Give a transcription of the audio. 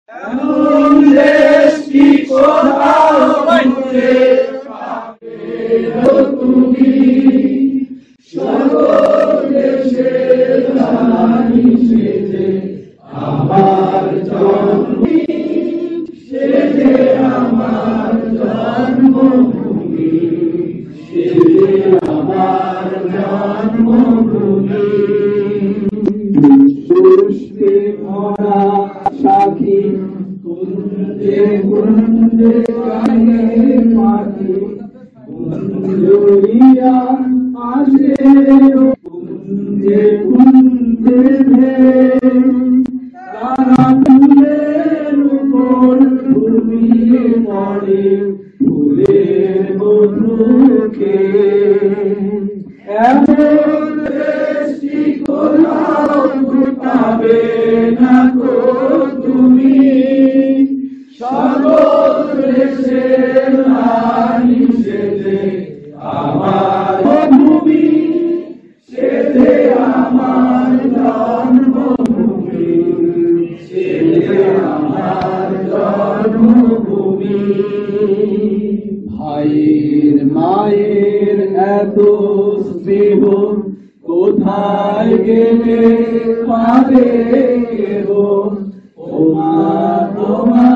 এমন দেশ কি কোথাও খুঁজে পাবে তুমি, সকল দেশের রানী সেজে আমার জন্মভূমি, সেজে আমার জন্মভূমি, সেজে আমার জন্মভূমি। পুষ্পে ভরা সাথী কুঞ্জে কুঞ্জে গায়ে পাখি, কুঞ্জরিয়া আসে কুঞ্জে কুঞ্জে তারা ফুলের উপর ঘুমিয়ে পড়ে ফুলের মধুকে। এমন দেশটি কোথাও পাবে না গো তুমি, সকল দেশের রানী সেজে আমার ভূমি, সেজে আমার জন্মভূমি, সেজে আমার জন্মভূমি। ভাইয়ের মায়ের এত স্নেহ কোথায় গেলে পাবে গো, ও মা তোমার